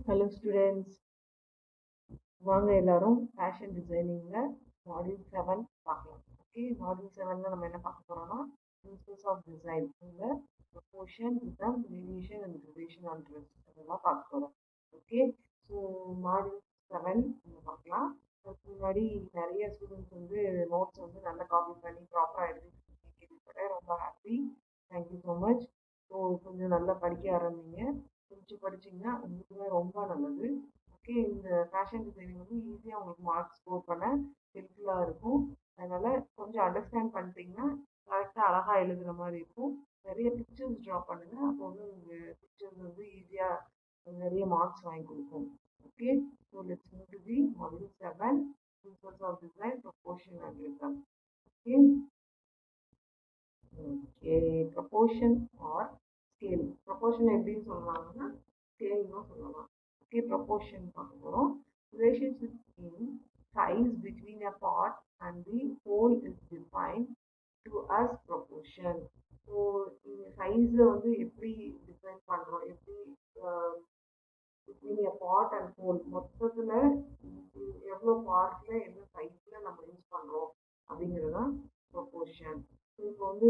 Hello students, வாங்க எல்லாரும் fashion டிசைனிங்கில் module 7 பார்க்கலாம். ஓகே, மாடியூல் 7ல் நம்ம என்ன பார்க்க போகிறோம்னா பிரின்சிபல்ஸ் ஆஃப் டிசைன் இந்த proportion, rhythm, variation and duration on dress அதெல்லாம் பார்க்க போகிறோம். ஓகே, ஸோ மாடியூல் 7 நம்ம பார்க்கலாம். அதுக்கு முன்னாடி நிறைய ஸ்டூடெண்ட்ஸ் வந்து நோட்ஸ் வந்து நல்லா காப்பி பண்ணி ப்ராப்பராக எழுதி கேள்விப்பட்டேன். ரொம்ப happy, thank you so much. So கொஞ்சம் நல்லா படிக்க ஆரம்பிங்க. கொஞ்சம் படிச்சிங்கன்னா உங்களுக்கு தான் ரொம்ப நல்லது. ஓகே, இந்த ஃபேஷன் டிசைனிங் வந்து ஈஸியாக உங்களுக்கு மார்க்ஸ் ஸ்கோர் பண்ண ஹெல்ப்ஃபுல்லாக இருக்கும். அதனால் கொஞ்சம் அண்டர்ஸ்டாண்ட் பண்ணிட்டீங்கன்னா கரெக்டாக அழகாக எழுதுகிற மாதிரி இருக்கும். நிறைய பிக்சர்ஸ் ட்ரா பண்ணுங்கள். அப்போ வந்து உங்கள் பிக்சர்ஸ் வந்து ஈஸியாக நிறைய மார்க்ஸ் வாங்கி கொடுக்கும். Okay, so let's move to the module 7 principles of design, proportion and rhythm. Okay, okay, proportion or scale. Proportion எப்படின்னு சொல்லலாம்னா ஸ்கேல்னு சொல்லலாம். Okay, proportion பார்க்க போகிறோம். Relationship in size between a part and the whole is defined to as proportion. So இந்த சைஸை வந்து எப்படி define பண்ணுறோம், எப்படி between a part and whole மொத்தத்தில் எவ்வளோ பார்ட்டில் என்ன சைஸில் நம்ம யூஸ் பண்ணுறோம் அப்படிங்கிறது தான் ப்ரொபோர்ஷன். ஸோ இப்போ வந்து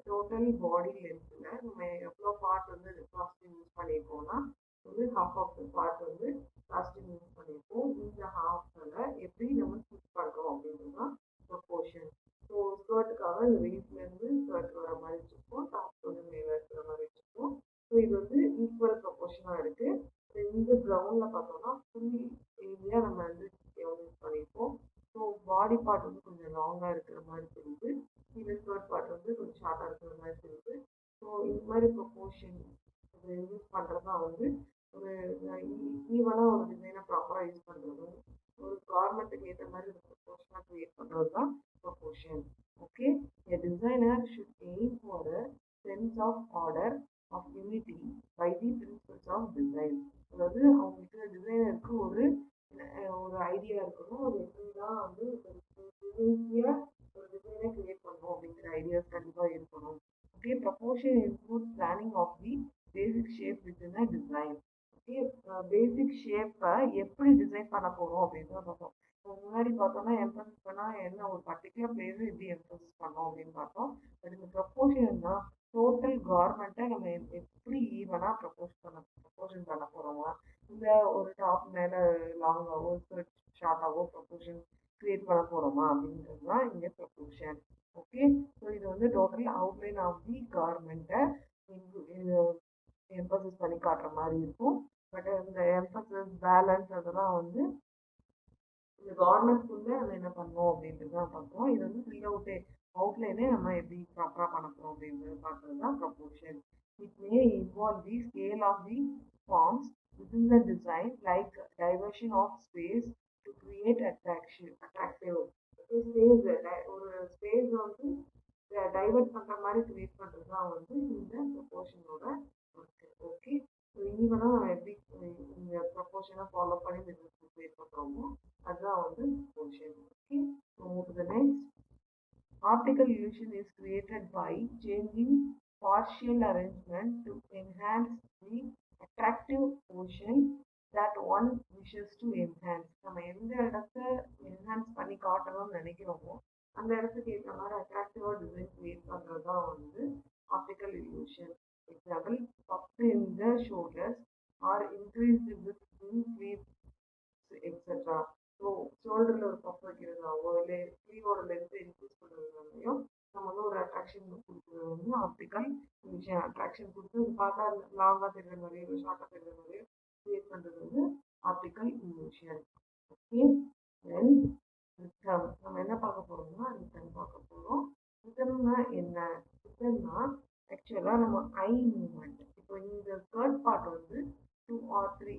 டோட்டல் பாடி லென்த்தில் நம்ம எவ்வளோ பார்ட் வந்து காஸ்டியூம் யூஸ் பண்ணியிருக்கோம்னா வந்து ஹாஃப் ஆஃப் த பார்ட் வந்து காஸ்டியூம் யூஸ் பண்ணியிருக்கோம். இந்த ஹாஃபில் எப்படி நம்ம ஸ்டிச் பண்ணுறோம் அப்படின்றது தான் ப்ரொபோர்ஷன். ஸோ ஸ்கர்ட்டுக்காக இந்த வெயிட்லேருந்து ஸ்கர்ட் வர மாதிரி வச்சுருக்கோம், டாப் வந்து மேலே இருக்கிற மாதிரி வச்சுருக்கோம். ஸோ இது வந்து ஈக்குவல் ப்ரொபோர்ஷனாக இருக்குது. இந்த கிரவுண்டில் பார்த்தோம்னா ஃபுல் ஏரியா நம்ம வந்து யூஸ் பண்ணியிருக்கோம். ஸோ பாடி பார்ட் வந்து கொஞ்சம் லாங்காக இருக்கிற மாதிரி தெரியுது, கீழே ஸ்கர்ட் பார்ட் வந்து கொஞ்சம் ஷார்ட்டாக இருக்கிற மாதிரி தெரியுது. ஸோ இந்த மாதிரி ப்ரொபோர்ஷன் யூஸ் பண்ணுறது தான் வந்து ஒரு ஈவனாக ஒரு டிசைனை ப்ராப்பராக யூஸ் பண்ணுறது, ஒரு கார்மெண்ட்டுக்கு ஏற்ற மாதிரி ஒரு ப்ரொபோர்ஷனாக க்ரியேட் பண்ணுறது தான் proportion. Okay, a designer should aim for a sense of order of unity by the principles of design. அதாவது அவங்களுக்கு டிசைனருக்கு ஒரு ஐடியா இருக்கணும், அது எப்படி தான் வந்து ஈஸியாக ஒரு டிசைனை க்ரியேட் பண்ணணும் அப்படிங்கிற ஐடியாஸ் கண்டிப்பாக இருக்கணும். Okay, proportion include planning of the basic shape within a design. Okay, basic ஷேப்பை எப்படி டிசைன் பண்ண போகிறோம் அப்படின்னு தான் பார்த்தோம். முன்னாடி பார்த்தோம்னா எம்பசஸ் பண்ணால் என்ன ஒரு பர்டிகுலர் பிளேஸை எப்படி எம்பசஸ் பண்ணோம் அப்படின்னு பார்த்தோம். பட் இந்த ப்ரொபோர்ஷன் தான் டோட்டல் கார்மெண்ட்டை நம்ம எப்படி ஈவனாக ப்ரொபோர்ஷன் பண்ண போகிறோமா, இல்லை ஒரு டாப் மேலே லாங்காகவோ ஸ்கர்ட் ஷார்ட்டாகவோ ப்ரொபோர்ஷன் க்ரியேட் பண்ண போகிறோமா அப்படின்றது தான் இங்கே ப்ரொபோர்ஷன். ஓகே, ஸோ இது வந்து டோட்டல் அவுட்லைன் ஆஃப் தி கார்மெண்ட்டை எம்பசஸ் பண்ணி காட்டுற மாதிரி இருக்கும். பட் இந்த எம்பசஸ் பேலன்ஸ் அதெல்லாம் வந்து இந்த கார்மெண்ட்ஸ்க்குள்ளே நம்ம என்ன பண்ணோம் அப்படின்றது தான் பார்ப்போம். இது வந்து ஃபில் அவுட்லைனே நம்ம எப்படி ப்ராப்பராக பண்ண போகிறோம் அப்படின்றது பார்க்குறது தான் proportion. It may involve the scale of the forms within the design like diversion of space to create attractive space. ஒரு ஸ்பேஸ் வந்து டைவர்ட் பண்ணுற மாதிரி கிரியேட் பண்ணுறது தான் வந்து இந்த ப்ரொபோர்ஷனோட ஒர்க்கு. ஓகே, ஸோ ஈவனாக நம்ம எப்படி இந்த ப்ரொபோர்ஷனை ஃபாலோ பண்ணி பிஸ்னஸ் கிரியேட் பண்ணுறோமோ அதுதான் வந்து proportion. Okay, so move to the next. Optical illusion is created by changing partial arrangement to enhance the attractive portion that one wishes to enhance. நம்ம எந்த இடத்த என்ஹான்ஸ் பண்ணி காட்டணும்னு நினைக்கிறோமோ அந்த இடத்துக்கு ஏற்ற மாதிரி அட்ராக்டிவாக டிசைன் கிரியேட் பண்ணுறது தான் வந்து optical illusion. Example, puff in the shoulders or increased width in sleeves et cetera. So ஷோல்டரில் ஒரு பஃப் வைக்கிறதாவோ இல்லை ஸ்லீவோட லென்த்தை இன்க்ரீஸ் பண்ணுறதுனாலையும் நம்ம வந்து ஒரு அட்ராக்ஷன் கொடுக்குறது வந்து ஆப்டிக்கல் illusion. அட்ராக்ஷன் கொடுத்து பார்த்தா லாங்காக தெரிகிற மாதிரியோ இல்லை ஷார்ட்டாக தெரிகிற மாதிரியோ கிரியேட் பண்ணுறது வந்து ஆப்டிக்கல் illusion. ஓகே, தென் ரிதம். நம்ம என்ன பார்க்க போகிறோம்னா ரிதம் பார்க்க போகிறோம். ரிதம்னா என்ன? ரிதம்னா ஆக்சுவலாக நம்ம ஐ மூமெண்ட். இப்போ இந்த ஸ்கர்ட் பார்ட் வந்து 2 or 3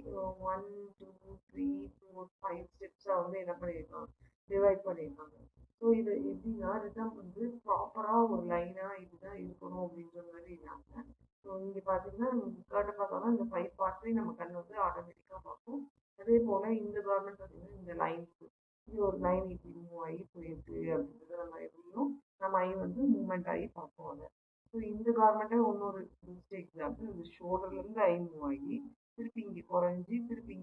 1 2 3 4 5 ஸ்டெப்ஸாக வந்து என்ன பண்ணியிருக்காங்க, டிவைட் பண்ணியிருக்காங்க. ஸோ இது எப்படின்னா ரிதம் வந்து ப்ராப்பராக ஒரு லைனாக இதுதான் இருக்கணும் அப்படின்ற மாதிரி இல்லாமல், ஸோ இங்கே பார்த்தீங்கன்னா ஸ்கர்ட்டை பார்த்தோம்னா இந்த 5 பார்ட்ஸையும் நம்ம கண் வந்து ஆட்டோமேட்டிக்காக பார்க்கும். அதே போல் இந்த கார்மெண்ட் பார்த்தீங்கன்னா இந்த லைன்ஸ், இது ஒரு லைன் இப்படி மூவ் ஆகி போயிருக்கு அப்படின்றத நம்ம எப்படியும் நம்ம ஐ வந்து மூவ்மெண்ட் ஆகி பார்ப்போம் அதை. ஸோ இந்த கார்மெண்ட்டை இன்னொரு பெஸ்ட் எக்ஸாம்பிள், இந்த ஷோல்டர்லேருந்து ஐ மூவ் ஆகி திருப்பி இங்கே குறைஞ்சி திருப்பி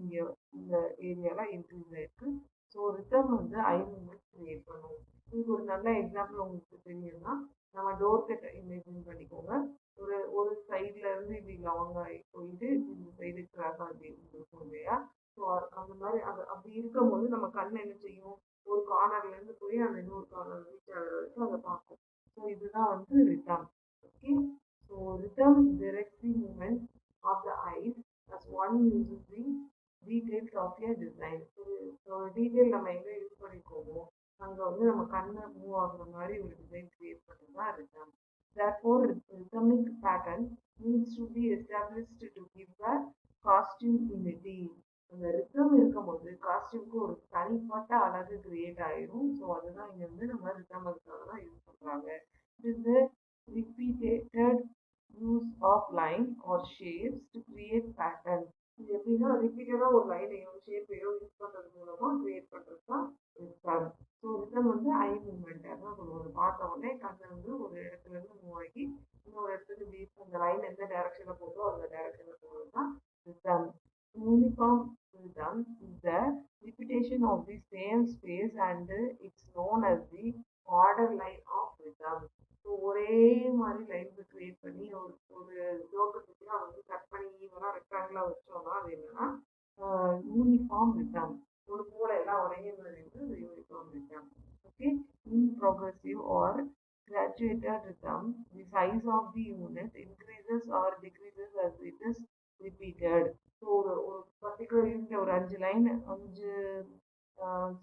ஏரியாவில் இன்க்ரீஸ் ஆயிருக்கு. ஸோ ரிதம் வந்து ஐ மூமெண்ட் கிரியேட் பண்ணும். இதுக்கு ஒரு நல்ல எக்ஸாம்பிள் உங்களுக்கு தெரியும்னா நம்ம டோர் கிட்ட இமேஜின் பண்ணிக்கோங்க. ஒரு ஒரு சைட்ல இருந்து இப்படி லாங் ஆகி போயிட்டு இந்த சைடு கிராஸ் ஆகி இருக்கும் இல்லையா? ஸோ அந்த மாதிரி அப்படி இருக்கும்போது நம்ம கண் என்ன செய்யும், ஒரு கார்னர்ல இருந்து போய் அந்த இன்னொரு கார்னர் ரீச் ஆகிற வரைக்கும் அதை பார்க்கும். ஸோ இதுதான் வந்து rhythm. Okay, so rhythm directs the movement of the eyes as one uses the details of a design. So detail நம்ம எங்கே யூஸ் பண்ணிக்கோமோ அங்கே வந்து நம்ம கண்ணை மூவ் ஆகுற மாதிரி ஒரு டிசைன் கிரியேட் பண்ணுறது தான் rhythm. Therefore, rhythmic pattern needs to be established to give the costume unity. அந்த ரிதம் இருக்கும்போது காஸ்டியூம்க்கு ஒரு தனிப்பட்ட அழகு கிரியேட் ஆயிரும். ஸோ அதுதான் இங்கே வந்து நம்ம ரிதம் அதுக்காக தான் யூஸ் பண்ணுறாங்க. It is the repeated use of lines or shapes to create pattern. இது எப்படின்னா ரிப்பீட்டடாக ஒரு லைனையோ ஷேப்பையோ யூஸ் பண்ணுறது மூலமாக கிரியேட் பண்ணுறது தான் ரிதம். ஸோ ரிதம் வந்து ஐ மூமெண்ட் தான் சொல்லுவாங்க. பார்த்த உடனே கண்ணை வந்து ஒரு இடத்துல இருந்து மூவ் ஆகி இன்னொரு இடத்துக்கு இப்படி அந்த லைன் எந்த டைரக்ஷனில் போதோ அந்த டைரக்ஷனில் போகிறது தான் rhythm. Uniform rhythm is the repetition of the same space and it's known as the order line of rhythm. So ஒரே மாதிரி லைன்ஸ் கிரியேட் பண்ணி ஒரு ஒரு ஜோக்கத்துக்கு வந்து கட் பண்ணி ஈவனாக ரெக்டாங்கிளாக வச்சோம்னா அது என்னன்னா யூனிஃபார்ம் ரிதம். ஒரு போல எல்லாம் ஒரே மாதிரி வந்து uniform rhythm. Okay, in progressive or graduated rhythm, the size of the unit increases or decreases as it is repeated. So ஒரு ஒரு பர்டிகுலர் யூனிட்ல ஒரு 5 லைன் 5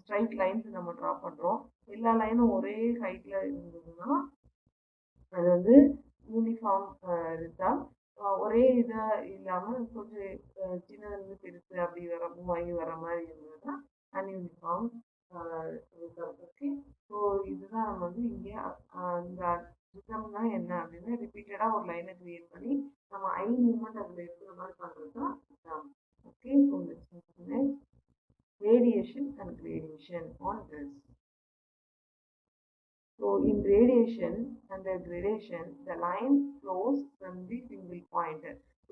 ஸ்ட்ரைட் லைன்ஸ் நம்ம ட்ரா பண்ணுறோம். எல்லா லைனும் ஒரே ஹைட்டில் இருந்ததுன்னா அது வந்து யூனிஃபார்ம் ரிதம். ஒரே இதாக இல்லாமல் கொஞ்சம் சின்னதுலேருந்து பெருசு அப்படி வர மூவ் ஆகி வர மாதிரி இருந்ததுன்னா அன்யூனிஃபார்ம் ரிதம். ஓகே, ஸோ இதுதான் நம்ம வந்து இங்கே இந்த ரிதம்னா என்ன அப்படின்னா ரிப்பீட்டடாக ஒரு லைனை கிரியேட் பண்ணி நம்ம ஐ மூமெண்ட் அதில் இருக்கிற மாதிரி பண்ணுறது தான் rhythm. Okay, so next radiation and gradation on this. So in radiation and the gradation, the line flows from the single point.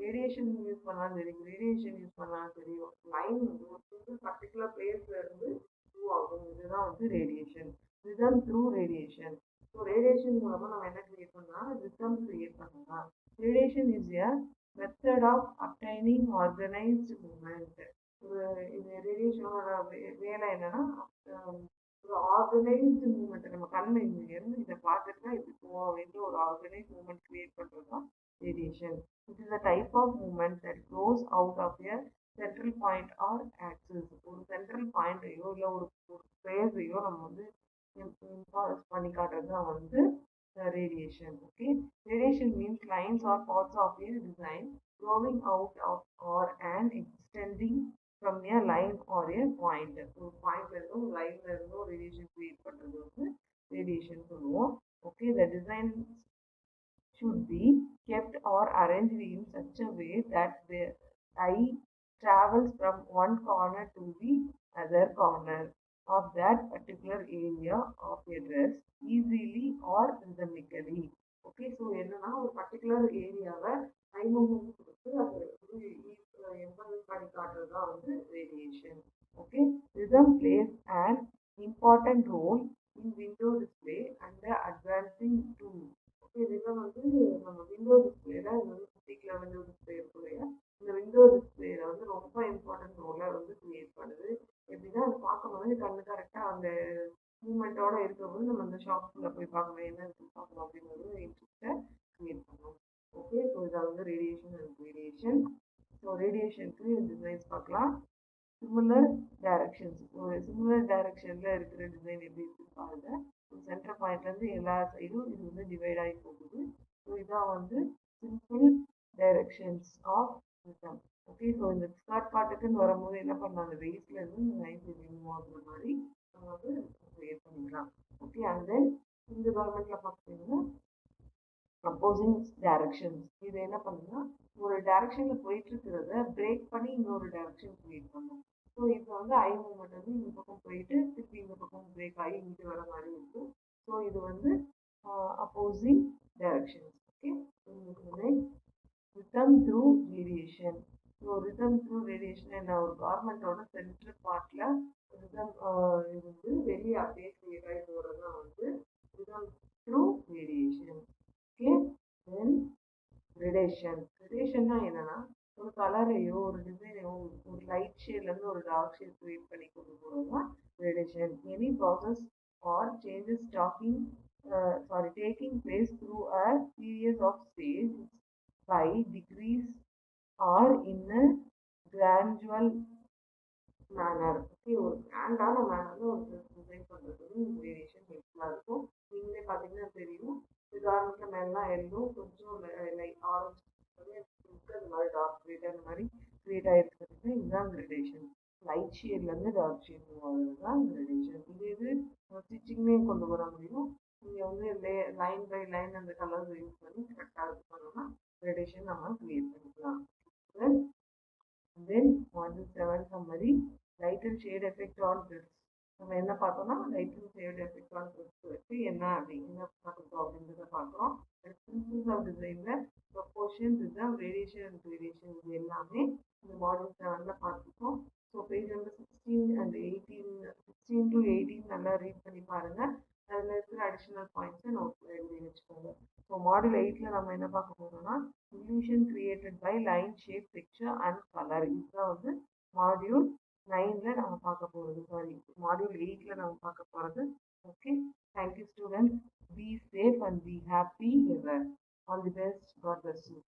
Radiation use பண்ணாலும் சரி, gradation யூஸ் பண்ணாலும் சரி, லைன் வந்து ஒரு சிங்கிள் பர்டிகுலர் பிளேஸ்ல இருந்து மூவ் ஆகும். இதுதான் வந்து radiation. Rhythm through radiation. So radiation மூலமா நம்ம என்ன கிரியேட் பண்ணலாம், ரிதம் கிரியேட் பண்ணலாம். Radiation is a method of obtaining organised movement. இந்த ரேடியேஷனோட வேலை என்னன்னா ஒரு ஆர்கனைஸ்டு மூமெண்ட். நம்ம கண்ணு இருந்து இதை பார்த்துட்டு இப்படி போவோம் அப்படின்ற ஒரு ஆர்கனைஸ் மூமெண்ட் கிரியேட் பண்ணுறது தான் radiation. It is a type of movement that close out of a central point or axis. ஒரு சென்ட்ரல் பாயிண்ட்டையோ இல்லை ஒரு பிளேஸையோ நம்ம வந்து பண்ணி காட்டுறது தான் வந்து radiation. Okay, radiation means lines or parts of a design growing out of or and extending from a line or a point. ஒரு பாயிண்ட்ல இருந்தும் லைன்ல இருந்தும் radiation create பண்றது வந்து radiation சொல்லுவோம். Okay, the design should be kept or arranged in such a way that the eye travels from one corner to the other corner of that particular area of a dress easily or rhythmically. Okay, so என்னன்னா ஒரு particular ஏரியாவை eye movement கொடுத்து அது எம்பெல் பண்ணி காட்டுறது தான் வந்து radiation. Okay, rhythm place an important role in window display and the advancing tool. Okay, rhythm வந்து நம்ம விண்டோ டிஸ்பிளேல பர்டிகுலர் விண்டோ டிஸ்பிளே இருக்கும் இல்லையா, இந்த விண்டோ டிஸ்பிளேல வந்து ரொம்ப இம்பார்ட்டன்ட் ரோலை வந்து கிரியேட் பண்ணுது. எப்படின்னா அது பார்க்கும்போது கண்ணு கரெக்டாக அந்த மூமெண்ட்டோட இருக்கும்போது நம்ம அந்த ஷாப்ல போய் பார்க்கணும், என்ன பார்க்கணும் அப்படிங்கிறது இன்ட்ரெஸ்ட்டை கிரியேட் பண்ணணும். ஓகே, ஸோ இதை வந்து ரேடியேஷன் அண்ட் ரேடியேஷன். ஸோ ரேடியேஷனுக்கு டிசைன்ஸ் பார்க்கலாம். சிமிலர் டைரக்ஷன்ஸ், ஒரு சிமிலர் டைரக்ஷனில் இருக்கிற டிசைன் எப்படி இருக்குன்னு பாருங்க. சென்டர் பாயிண்ட்லேருந்து எல்லா சைடும் இது வந்து டிவைட் ஆகி போகுது. ஸோ இதான் வந்து simple directions of rhythm. Okay, so இந்த ஸ்கர்ட் பார்ட்டுக்குன்னு வரும்போது என்ன பண்ணாங்க, வெயிட்ல இருந்து நைட் மூவ் ஆகுற மாதிரி நம்ம வந்து கிரியேட் பண்ணிக்கலாம். ஓகே, அண்ட் தென் இந்த கவர்மெண்ட்ல பார்த்தீங்கன்னா அப்போசிங் டைரக்ஷன்ஸ். இது என்ன பண்ணுன்னா ஒரு டைரக்ஷன்ல போயிட்டு இருக்கிறத பிரேக் பண்ணி இன்னொரு டைரக்ஷன் கிரியேட் பண்ணும். ஸோ இப்போ வந்து ஐ மூமெண்ட் வந்து இந்த பக்கம் போயிட்டு திருப்பி இந்த பக்கம் பிரேக் ஆகி இங்கே வர மாதிரி இருக்கும். ஸோ இது வந்து opposing directions. Okay, rhythm through radiation. So rhythm through radiation என்ன ஒரு கார்மெண்ட்டோட சென்ட்ரல் பார்ட்டில் ரிதம் இருந்து வெளியே அப்படியே கிரியேட் ஆகி போகிறது தான் வந்து ரிதம் த்ரூ ரேடியேஷன். ஓகே, தென் கிரடேஷன்னா என்னன்னா ஒரு கலரையோ ஒரு டிசைனையோ ஒரு லைட் ஷேட்லேருந்து ஒரு டார்க் ஷேட் கிரியேட் பண்ணி கொண்டு போகிறது தான் gradation. Any process or changes taking place through a series of stages by degrees or in a gradual manner. Okay, ஒரு கிராண்டான மேனரில் ஒரு டிசைன் பண்ணுறதுக்கு வேரியேஷன் ஹெல்ப்ஃபுல்லாக இருக்கும். நீங்களே பார்த்தீங்கன்னா தெரியும், உதாரணத்தில் மேலாம் எல்லோ கொஞ்சம் லைட் ஆரஞ்சு அந்த மாதிரி டார்க் கிரேட் அந்த மாதிரி கிரியேட் ஆகிருக்கிறதுக்கு இதுதான் கிரடேஷன். லைட் ஷேட்லேருந்து டார்க் ஷேட் போகிறது தான் கிரடேஷன். இது ஸ்டிச்சிங்லேயும் கொண்டு வர முடியும். நீங்கள் வந்து லைன் பை லைன் அந்த கலர்ஸ் யூஸ் பண்ணி கரெக்டாக இது பண்ணோம்னா கிரடேஷன் நம்ம கிரியேட் பண்ணிக்கலாம். Then model 7 summary light and shade effect on dress. நம்ம என்ன பார்த்தோம்னா light and shade effect on dress வச்சு என்ன பார்த்துருக்கோம் அப்படின்றத பார்க்குறோம். பிரின்சிபல்ஸ் ஆஃப் டிசைனில் proportion, rhythm, radiation and variation இது எல்லாமே இந்த மாடல் 7ல் பார்த்துருக்கோம். So page number 16 and 18, 16 to 18 நல்லா ரீட் பண்ணி பாருங்கள். அதில் இருக்கிற அடிஷ்னல் பாயிண்ட்ஸை நோட்டில் எழுதி வச்சுக்கோங்க. ஸோ மாடல் 8ல் நம்ம என்ன பார்க்க போகிறோம்னா illusion created by line, shape, texture and color. இதுதான் வந்து மாடியூல் 9ல் நம்ம பார்க்க போகிறது. மாடியூல் 8ல் நம்ம பார்க்க போகிறது. Okay, thank you students. Be safe and be happy ever. All the best. God bless you.